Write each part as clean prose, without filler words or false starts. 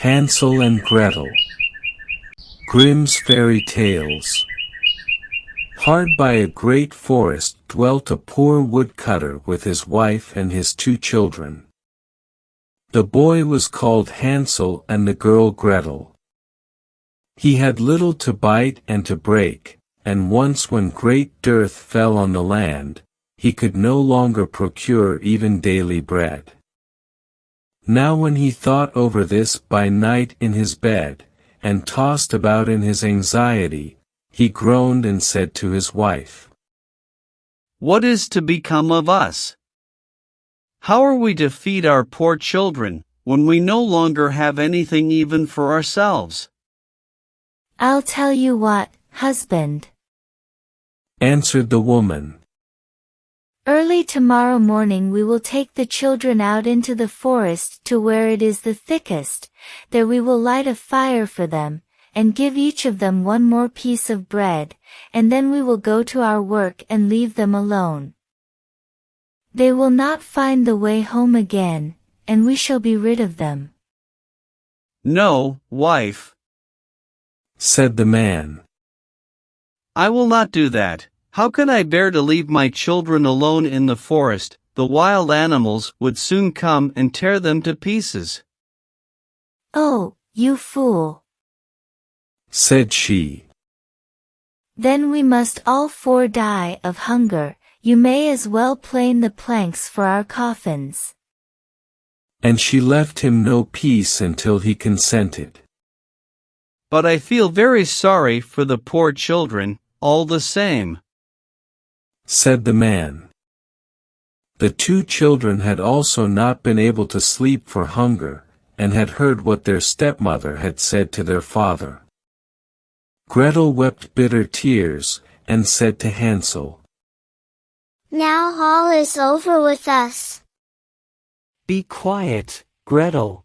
Hansel and Gretel. Grimm's Fairy Tales. Hard by a great forest dwelt a poor woodcutter with his wife and his 2 children. The boy was called Hansel and the girl Gretel. He had little to bite and to break, and once when great dearth fell on the land, he could no longer procure even daily bread. Now when he thought over this by night in his bed, and tossed about in his anxiety, he groaned and said to his wife, "What is to become of us? How are we to feed our poor children, when we no longer have anything even for ourselves?" "I'll tell you what, husband," answered the woman. "Early tomorrow morning we will take the children out into the forest to where it is the thickest. There we will light a fire for them, and give each of them 1 more piece of bread, and then we will go to our work and leave them alone. They will not find the way home again, and we shall be rid of them." "No, wife," said the man. "I will not do that. How can I bear to leave my children alone in the forest? The wild animals would soon come and tear them to pieces." "Oh, you fool," said she. "Then we must all 4 die of hunger. You may as well plane the planks for our coffins." And she left him no peace until he consented. "But I feel very sorry for the poor children, all the same," said the man. The 2 children had also not been able to sleep for hunger, and had heard what their stepmother had said to their father. Gretel wept bitter tears, and said to Hansel, "Now all is over with us." "Be quiet, Gretel,"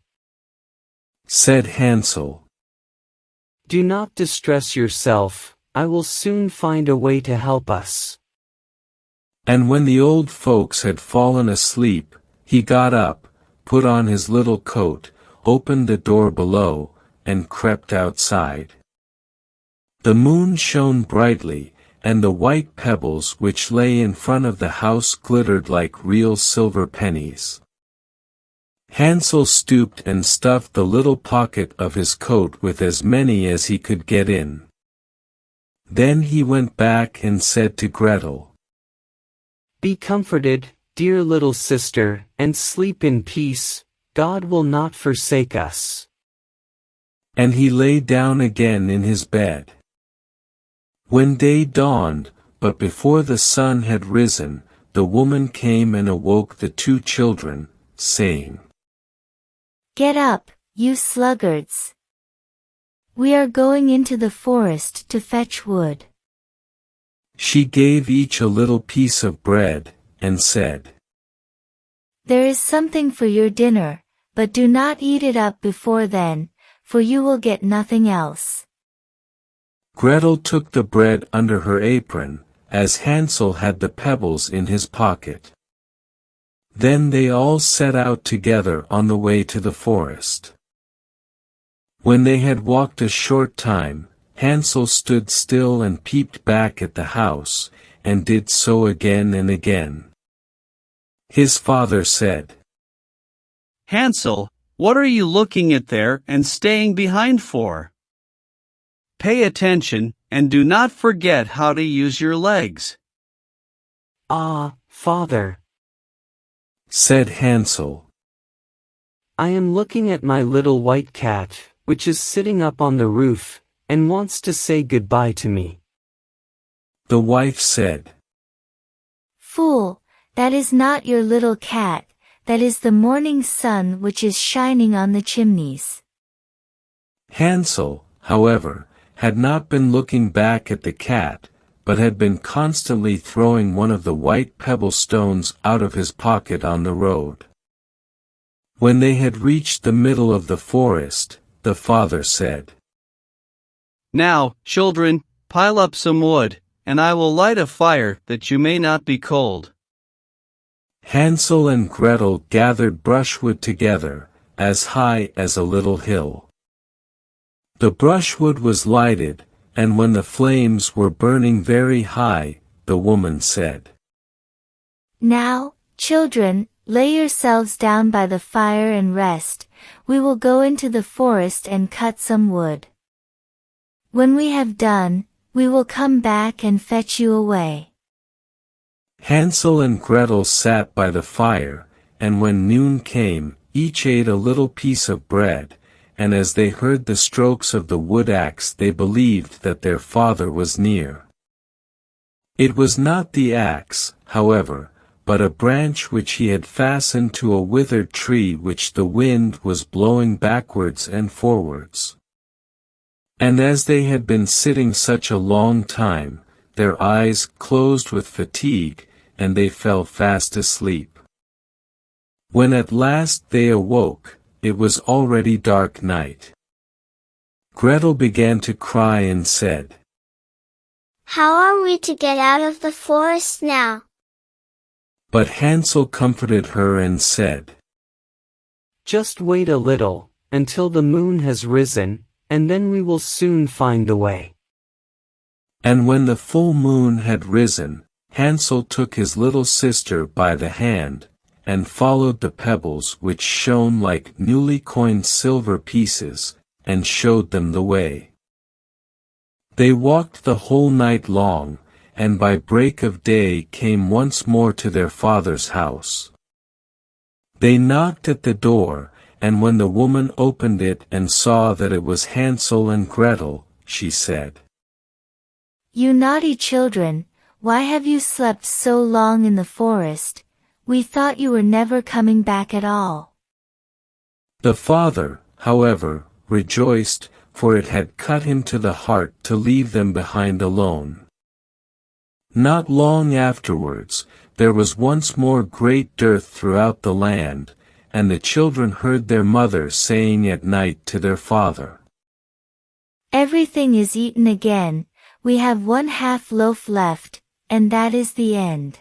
said Hansel. "Do not distress yourself, I will soon find a way to help us." And when the old folks had fallen asleep, he got up, put on his little coat, opened the door below, and crept outside. The moon shone brightly, and the white pebbles which lay in front of the house glittered like real silver pennies. Hansel stooped and stuffed the little pocket of his coat with as many as he could get in. Then he went back and said to Gretel, "Be comforted, dear little sister, and sleep in peace. God will not forsake us." And he lay down again in his bed. When day dawned, but before the sun had risen, the woman came and awoke the 2 children, saying, "Get up, you sluggards. We are going into the forest to fetch wood." She gave each a little piece of bread, and said, "There is something for your dinner, but do not eat it up before then, for you will get nothing else." Gretel took the bread under her apron, as Hansel had the pebbles in his pocket. Then they all set out together on the way to the forest. When they had walked a short time, Hansel stood still and peeped back at the house, and did so again and again. His father said, "Hansel, what are you looking at there and staying behind for? Pay attention, and do not forget how to use your legs." "Ah, father," said Hansel, "I am looking at my little white cat, which is sitting up on the roof, and wants to say goodbye to me." The wife said, "Fool, that is not your little cat, that is the morning sun which is shining on the chimneys." Hansel, however, had not been looking back at the cat, but had been constantly throwing one of the white pebble stones out of his pocket on the road. When they had reached the middle of the forest, the father said, "Now, children, pile up some wood, and I will light a fire that you may not be cold." Hansel and Gretel gathered brushwood together, as high as a little hill. The brushwood was lighted, and when the flames were burning very high, the woman said, "Now, children, lay yourselves down by the fire and rest. We will go into the forest and cut some wood. When we have done, we will come back and fetch you away." Hansel and Gretel sat by the fire, and when noon came, each ate a little piece of bread, and as they heard the strokes of the wood axe they believed that their father was near. It was not the axe, however, but a branch which he had fastened to a withered tree which the wind was blowing backwards and forwards. And as they had been sitting such a long time, their eyes closed with fatigue, and they fell fast asleep. When at last they awoke, it was already dark night. Gretel began to cry and said, "How are we to get out of the forest now?" But Hansel comforted her and said, "Just wait a little, until the moon has risen, and then we will soon find the way." And when the full moon had risen, Hansel took his little sister by the hand, and followed the pebbles which shone like newly coined silver pieces, and showed them the way. They walked the whole night long, and by break of day came once more to their father's house. They knocked at the door, and when the woman opened it and saw that it was Hansel and Gretel, she said, "You naughty children, why have you slept so long in the forest? We thought you were never coming back at all." The father, however, rejoiced, for it had cut him to the heart to leave them behind alone. Not long afterwards, there was once more great dearth throughout the land, and the children heard their mother saying at night to their father, "Everything is eaten again, we have 1/2 loaf left, and that is the end.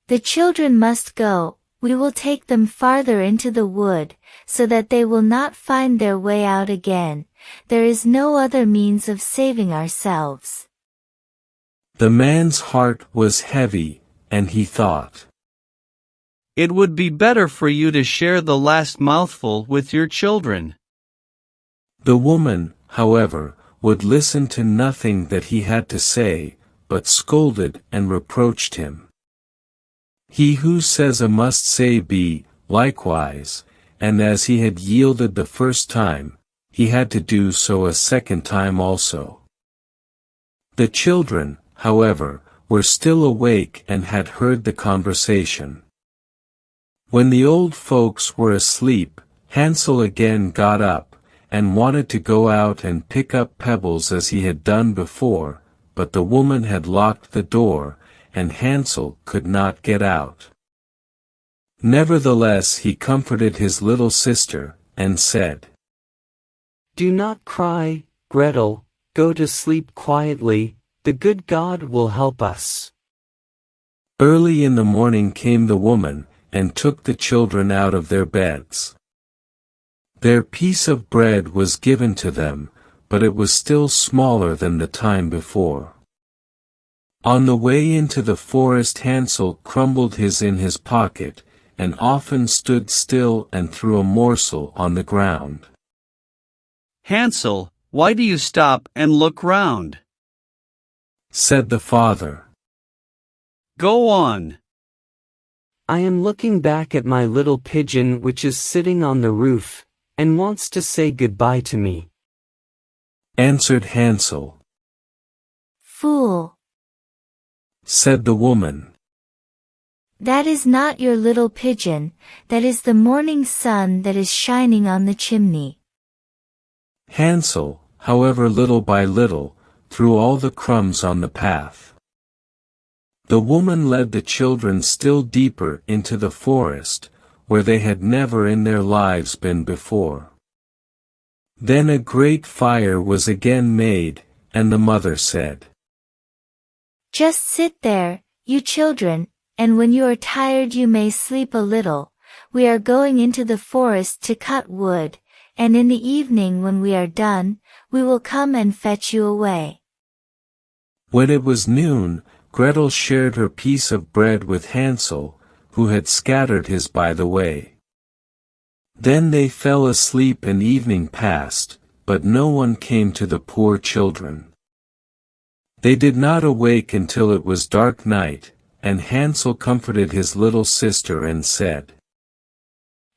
The children must go, we will take them farther into the wood, so that they will not find their way out again. There is no other means of saving ourselves." The man's heart was heavy, and he thought, It would be better for you to share the last mouthful with your children. The woman, however, would listen to nothing that he had to say, but scolded and reproached him. He who says a must say be, likewise, and as he had yielded the first time, he had to do so a second time also. The children, however, were still awake and had heard the conversation. When the old folks were asleep, Hansel again got up, and wanted to go out and pick up pebbles as he had done before, but the woman had locked the door, and Hansel could not get out. Nevertheless he comforted his little sister, and said, "Do not cry, Gretel, go to sleep quietly, the good God will help us." Early in the morning came the woman, and took the children out of their beds. Their piece of bread was given to them, but it was still smaller than the time before. On the way into the forest Hansel crumbled his in his pocket, and often stood still and threw a morsel on the ground. Hansel, why do you stop and look round? Said the father. Go on. I am looking back at my little pigeon which is sitting on the roof, and wants to say goodbye to me. Answered Hansel. Fool! Said the woman. That is not your little pigeon, that is the morning sun that is shining on the chimney. Hansel, however, little by little, threw all the crumbs on the path. The woman led the children still deeper into the forest, where they had never in their lives been before. Then a great fire was again made, and the mother said, Just sit there, you children, and when you are tired you may sleep a little. We are going into the forest to cut wood, and in the evening when we are done, we will come and fetch you away." When it was noon, Gretel shared her piece of bread with Hansel, who had scattered his by the way. Then they fell asleep and evening passed, but no one came to the poor children. They did not awake until it was dark night, and Hansel comforted his little sister and said,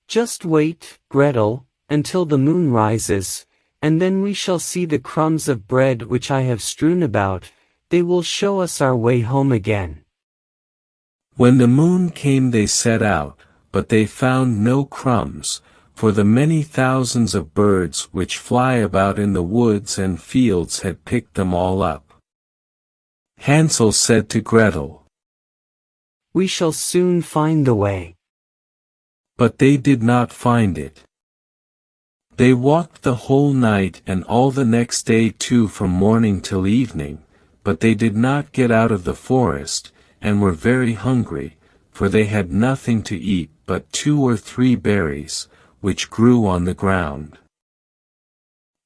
"Just wait, Gretel, until the moon rises, and then we shall see the crumbs of bread which I have strewn about. They will show us our way home again." When the moon came they set out, but they found no crumbs, for the many thousands of birds which fly about in the woods and fields had picked them all up. Hansel said to Gretel, "We shall soon find the way." But they did not find it. They walked the whole night and all the next day too from morning till evening, but they did not get out of the forest, and were very hungry, for they had nothing to eat but 2 or 3 berries, which grew on the ground.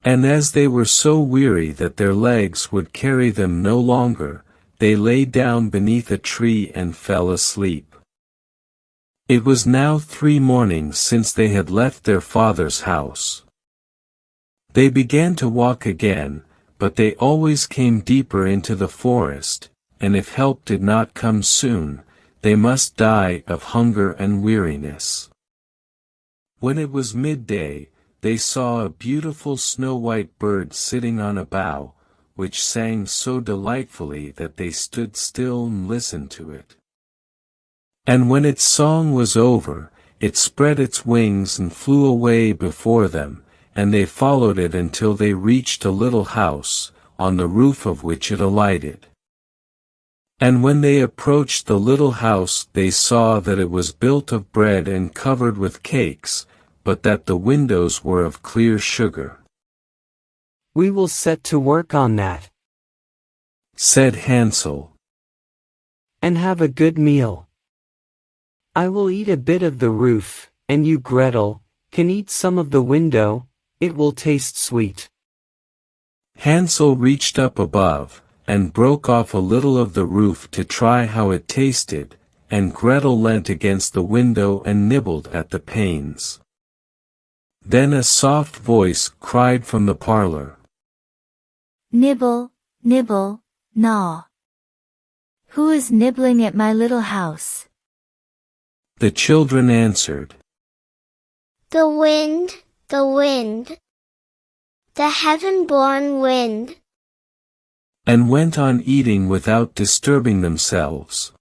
And as they were so weary that their legs would carry them no longer, they lay down beneath a tree and fell asleep. It was now 3 mornings since they had left their father's house. They began to walk again, but they always came deeper into the forest, and if help did not come soon, they must die of hunger and weariness. When it was midday, they saw a beautiful snow-white bird sitting on a bough, which sang so delightfully that they stood still and listened to it. And when its song was over, it spread its wings and flew away before them, and they followed it until they reached a little house, on the roof of which it alighted. And when they approached the little house they saw that it was built of bread and covered with cakes, but that the windows were of clear sugar. "We will set to work on that," said Hansel, "and have a good meal. I will eat a bit of the roof, and you, Gretel, can eat some of the window. It will taste sweet." Hansel reached up above, and broke off a little of the roof to try how it tasted, and Gretel leant against the window and nibbled at the panes. Then a soft voice cried from the parlor, "Nibble, nibble, gnaw. Who is nibbling at my little house?" The children answered, The wind, the wind. The heaven-born wind. and went on eating without disturbing themselves.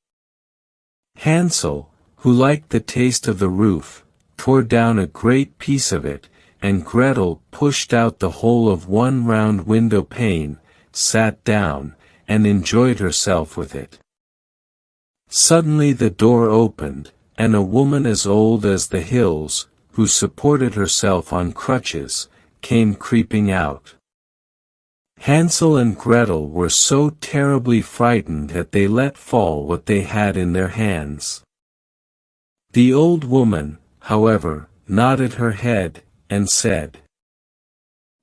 Hansel, who liked the taste of the roof, tore down a great piece of it, and Gretel pushed out the whole of one round window pane, sat down, and enjoyed herself with it. Suddenly the door opened, and a woman as old as the hills, who supported herself on crutches, came creeping out. Hansel and Gretel were so terribly frightened that they let fall what they had in their hands. The old woman, however, nodded her head, and said,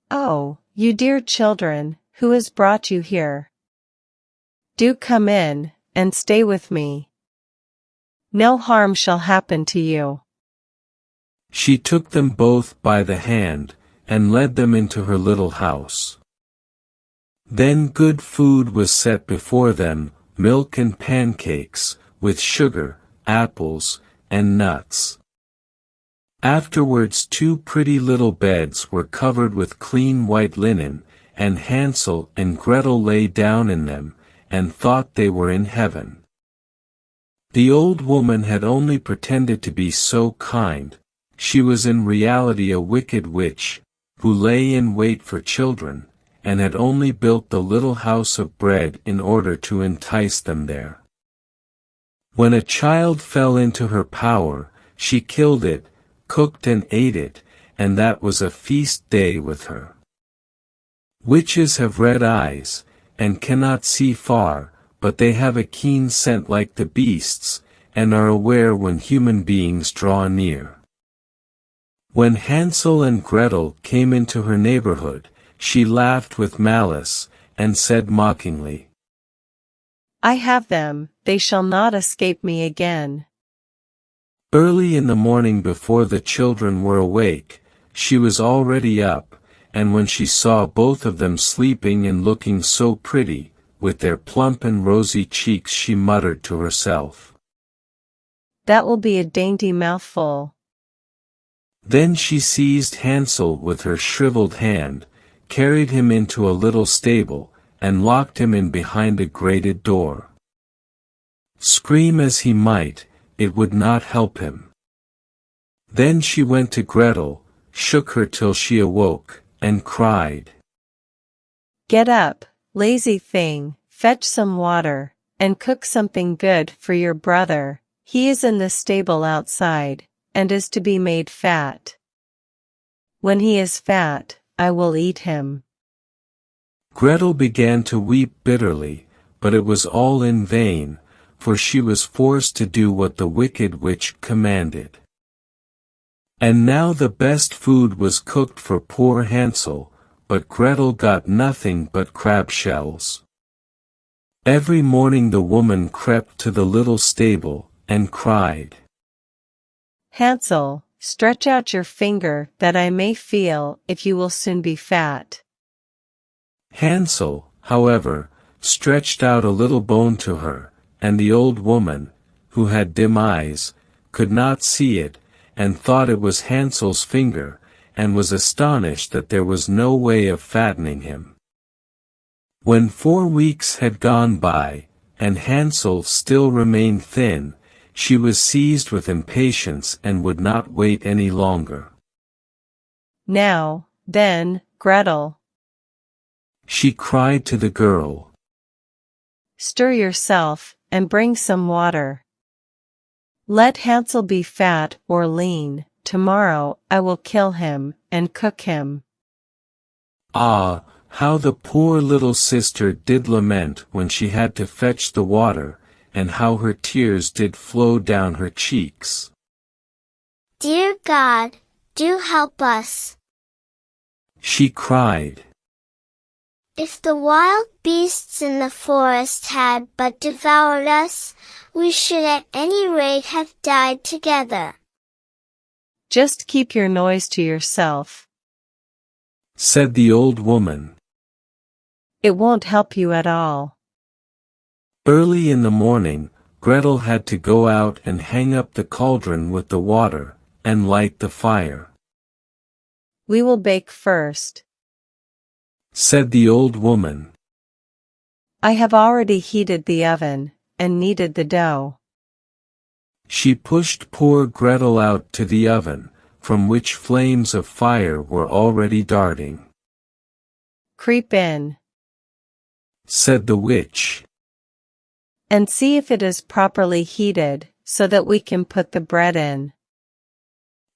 "Oh, you dear children, who has brought you here? Do come in, and stay with me. No harm shall happen to you." She took them both by the hand, and led them into her little house. Then good food was set before them, milk and pancakes, with sugar, apples, and nuts. Afterwards 2 pretty little beds were covered with clean white linen, and Hansel and Gretel lay down in them, and thought they were in heaven. The old woman had only pretended to be so kind. She was in reality a wicked witch, who lay in wait for children, and had only built the little house of bread in order to entice them there. When a child fell into her power, she killed it, cooked and ate it, and that was a feast day with her. Witches have red eyes, and cannot see far, but they have a keen scent like the beasts, and are aware when human beings draw near. When Hansel and Gretel came into her neighborhood, she laughed with malice, and said mockingly, I have them, they shall not escape me again. Early in the morning before the children were awake, she was already up, and when she saw both of them sleeping and looking so pretty, with their plump and rosy cheeks, she muttered to herself, That will be a dainty mouthful. Then she seized Hansel with her shriveled hand, carried him into a little stable, and locked him in behind a grated door. Scream as he might, it would not help him. Then she went to Gretel, shook her till she awoke, and cried, Get up, lazy thing, fetch some water, and cook something good for your brother. He is in the stable outside, and is to be made fat. When he is fat, I will eat him. Gretel began to weep bitterly, but it was all in vain, for she was forced to do what the wicked witch commanded. And now the best food was cooked for poor Hansel, but Gretel got nothing but crab shells. Every morning the woman crept to the little stable, and cried, Hansel, stretch out your finger that I may feel if you will soon be fat. Hansel, however, stretched out a little bone to her, and the old woman, who had dim eyes, could not see it, and thought it was Hansel's finger, and was astonished that there was no way of fattening him. When 4 weeks had gone by, and Hansel still remained thin, she was seized with impatience and would not wait any longer. Now, then, Gretel, she cried to the girl, stir yourself, and bring some water. Let Hansel be fat or lean, tomorrow I will kill him, and cook him. Ah, how the poor little sister did lament when she had to fetch the water, and how her tears did flow down her cheeks. Dear God, do help us. She cried. If the wild beasts in the forest had but devoured us, we should at any rate have died together. Just keep your noise to yourself, said the old woman. It won't help you at all. Early in the morning, Gretel had to go out and hang up the cauldron with the water, and light the fire. We will bake first, said the old woman. I have already heated the oven, and kneaded the dough. She pushed poor Gretel out to the oven, from which flames of fire were already darting. Creep in, said the witch, and see if it is properly heated, so that we can put the bread in.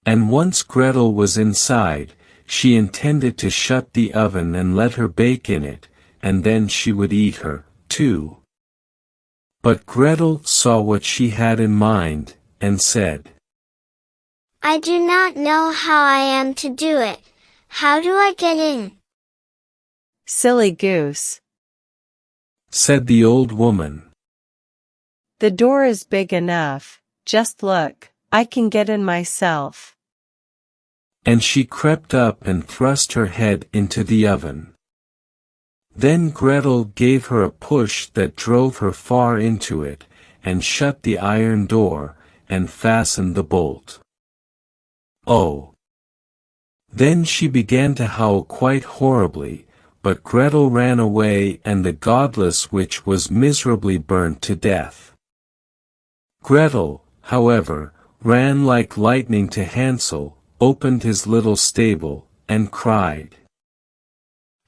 And once Gretel was inside, she intended to shut the oven and let her bake in it, and then she would eat her, too. But Gretel saw what she had in mind, and said, I do not know how I am to do it. How do I get in? Silly goose, said the old woman. The door is big enough, just look, I can get in myself. And she crept up and thrust her head into the oven. Then Gretel gave her a push that drove her far into it, and shut the iron door, and fastened the bolt. Oh! Then she began to howl quite horribly, but Gretel ran away and the godless witch was miserably burnt to death. Gretel, however, ran like lightning to Hansel, opened his little stable, and cried,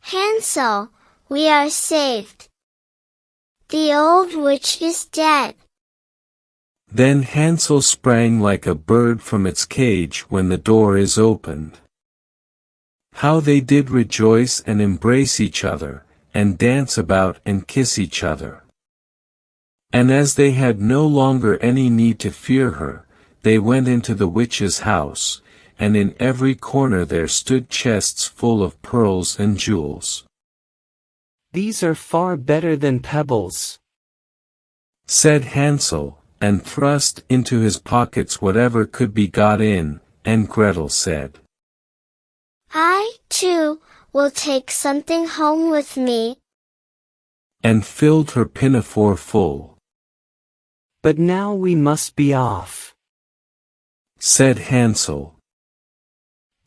Hansel, we are saved. The old witch is dead. Then Hansel sprang like a bird from its cage when the door is opened. How they did rejoice and embrace each other, and dance about and kiss each other. And as they had no longer any need to fear her, they went into the witch's house, and in every corner there stood chests full of pearls and jewels. "These are far better than pebbles," said Hansel, and thrust into his pockets whatever could be got in, and Gretel said, "I, too, will take something home with me," and filled her pinafore full. "But now we must be off," said Hansel,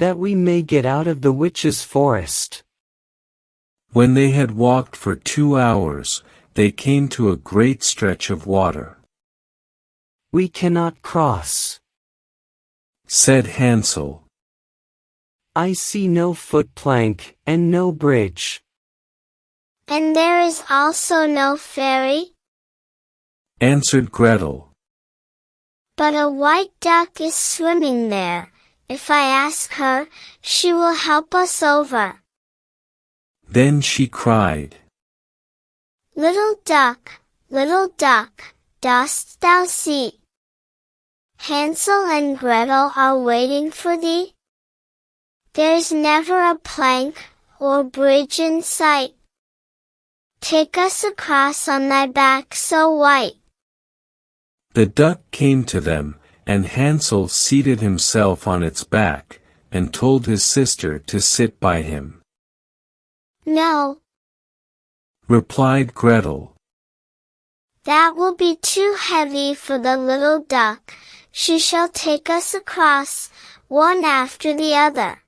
"that we may get out of the witch's forest." When they had walked for 2 hours, they came to a great stretch of water. "We cannot cross," said Hansel. "I see no footplank, and no bridge." "And there is also no ferry," answered Gretel. "but a white duck is swimming there. If I ask her, she will help us over." Then she cried, Little duck, dost thou see? Hansel and Gretel are waiting for thee. There's never a plank or bridge in sight. Take us across on thy back so white." The duck came to them, and Hansel seated himself on its back, and told his sister to sit by him. "No, Replied Gretel, that will be too heavy for the little duck. She shall take us across, one after the other."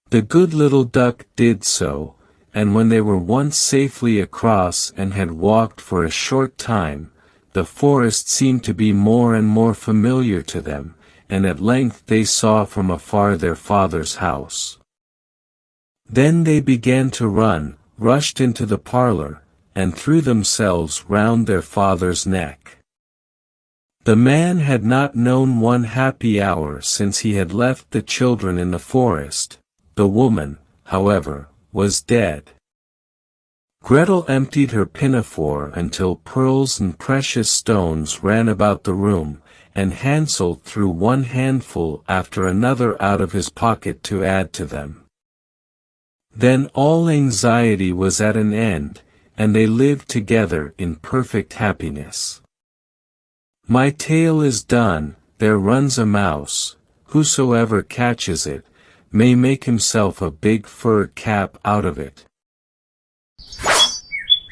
The good little duck did so, and when they were once safely across and had walked for a short time, the forest seemed to be more and more familiar to them, and at length they saw from afar their father's house. Then they began to run, rushed into the parlor, and threw themselves round their father's neck. The man had not known one happy hour since he had left the children in the forest. The woman, however, was dead. Gretel emptied her pinafore until pearls and precious stones ran about the room, and Hansel threw one handful after another out of his pocket to add to them. Then all anxiety was at an end, and they lived together in perfect happiness. My tale is done. There runs a mouse, whosoever catches it, may make himself a big fur cap out of it.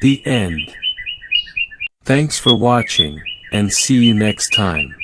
The end. Thanks for watching, and see you next time.